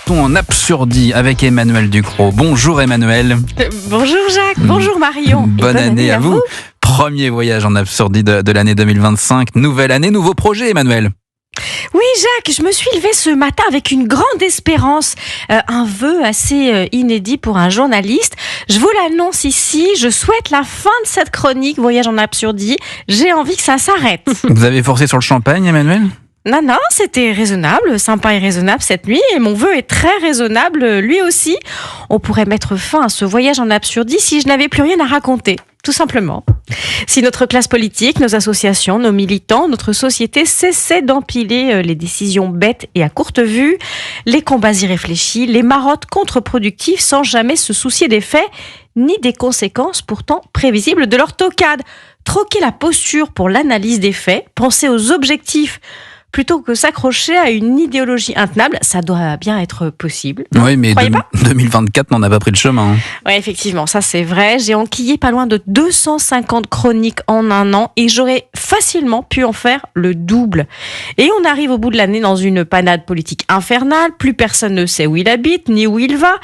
Partons en Absurdie avec Emmanuel Ducrot. Bonjour Emmanuel. Bonjour Jacques, bonjour Marion. Bonne année à vous. Premier voyage en Absurdie de l'année 2025. Nouvelle année, nouveau projet Emmanuel. Oui Jacques, je me suis levée ce matin avec une grande espérance, un vœu assez inédit pour un journaliste. Je vous l'annonce ici, je souhaite la fin de cette chronique Voyage en Absurdie. J'ai envie que ça s'arrête. Vous avez forcé sur le champagne Emmanuel ? Non, c'était raisonnable, sympa et raisonnable cette nuit, et mon vœu est très raisonnable lui aussi. On pourrait mettre fin à ce voyage en Absurdie si je n'avais plus rien à raconter, tout simplement. Si notre classe politique, nos associations, nos militants, notre société cessaient d'empiler les décisions bêtes et à courte vue, les combats irréfléchis, les marottes contre-productives sans jamais se soucier des faits, ni des conséquences pourtant prévisibles de leur toquade. Troquer la posture pour l'analyse des faits, penser aux objectifs, plutôt que s'accrocher à une idéologie intenable, ça doit bien être possible. Oui, mais 2024 n'en a pas pris le chemin. Oui, effectivement, ça c'est vrai. J'ai enquillé pas loin de 250 chroniques en un an et j'aurais facilement pu en faire le double. Et on arrive au bout de l'année dans une panade politique infernale. Plus personne ne sait où il habite, ni où il va.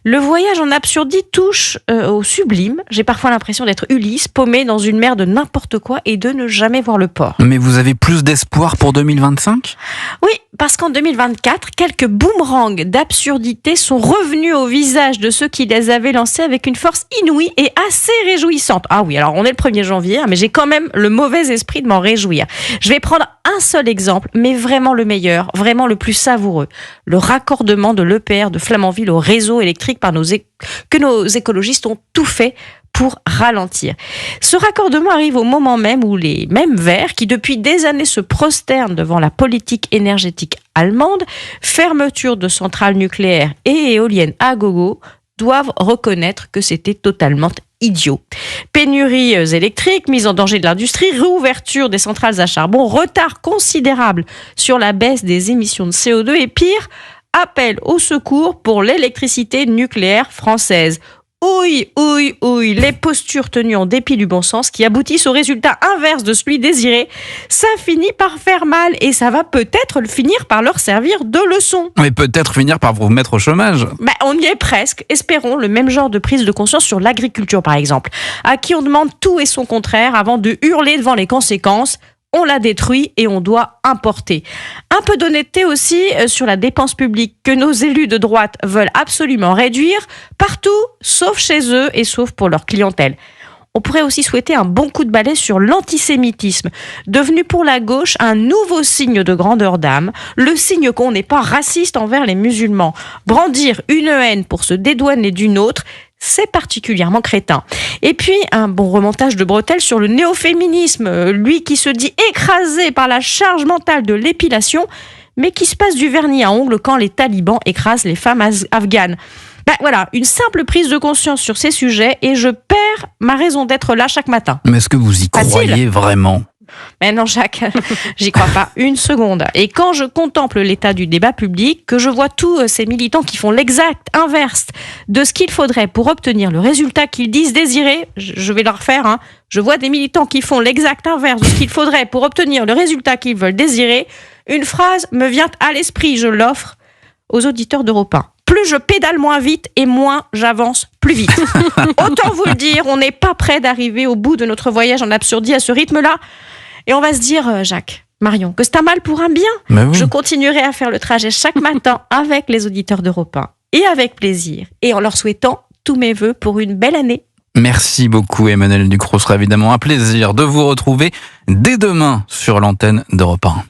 Le voyage en Absurdie touche au sublime. J'ai parfois l'impression d'être Ulysse, paumé dans une mer de n'importe quoi et de ne jamais voir le port. Mais vous avez plus d'espoir pour 2025 ? Oui, parce qu'en 2024, quelques boomerangs d'absurdité sont revenus au visage de ceux qui les avaient lancés avec une force inouïe et assez réjouissante. Ah oui, alors on est le 1er janvier, mais j'ai quand même le mauvais esprit de m'en réjouir. Je vais prendre un seul exemple, mais vraiment le meilleur, vraiment le plus savoureux. Le raccordement de l'EPR de Flamanville au réseau électrique que nos écologistes ont tout fait pour ralentir. Ce raccordement arrive au moment même où les mêmes Verts, qui depuis des années se prosternent devant la politique énergétique allemande, fermeture de centrales nucléaires et éoliennes à gogo, doivent reconnaître que c'était totalement idiot. Pénuries électriques, mise en danger de l'industrie, réouverture des centrales à charbon, retard considérable sur la baisse des émissions de CO2 et pire, appel au secours pour l'électricité nucléaire française. Oui, les postures tenues en dépit du bon sens qui aboutissent au résultat inverse de celui désiré, ça finit par faire mal et ça va peut-être finir par leur servir de leçon. Mais peut-être finir par vous mettre au chômage. On y est presque. Espérons le même genre de prise de conscience sur l'agriculture par exemple, à qui on demande tout et son contraire avant de hurler devant les conséquences. On la détruit et on doit importer. Un peu d'honnêteté aussi sur la dépense publique que nos élus de droite veulent absolument réduire partout, sauf chez eux et sauf pour leur clientèle. On pourrait aussi souhaiter un bon coup de balai sur l'antisémitisme, devenu pour la gauche un nouveau signe de grandeur d'âme, le signe qu'on n'est pas raciste envers les musulmans. Brandir une haine pour se dédouaner d'une autre, c'est particulièrement crétin. Et puis, un bon remontage de bretelles sur le néo-féminisme, lui qui se dit écrasé par la charge mentale de l'épilation, mais qui se passe du vernis à ongles quand les talibans écrasent les femmes afghanes. Voilà, une simple prise de conscience sur ces sujets et je perds ma raison d'être là chaque matin. Mais est-ce que vous y croyez vraiment ? Mais non Jacques, j'y crois pas une seconde. Et quand je contemple l'état du débat public, que je vois tous ces militants qui font l'exact inverse de ce qu'il faudrait pour obtenir le résultat qu'ils disent désirer, je vais leur faire, je vois des militants qui font l'exact inverse de ce qu'il faudrait pour obtenir le résultat qu'ils veulent désirer, une phrase me vient à l'esprit, je l'offre aux auditeurs d'Europe 1. Plus je pédale moins vite et moins j'avance plus vite. Autant vous le dire, on n'est pas prêt d'arriver au bout de notre voyage en Absurdie à ce rythme-là. Et on va se dire, Jacques, Marion, que c'est un mal pour un bien. Oui. Je continuerai à faire le trajet chaque matin avec les auditeurs d'Europe 1 et avec plaisir. Et en leur souhaitant tous mes vœux pour une belle année. Merci beaucoup Emmanuel Ducrot. Ce sera évidemment un plaisir de vous retrouver dès demain sur l'antenne d'Europe 1.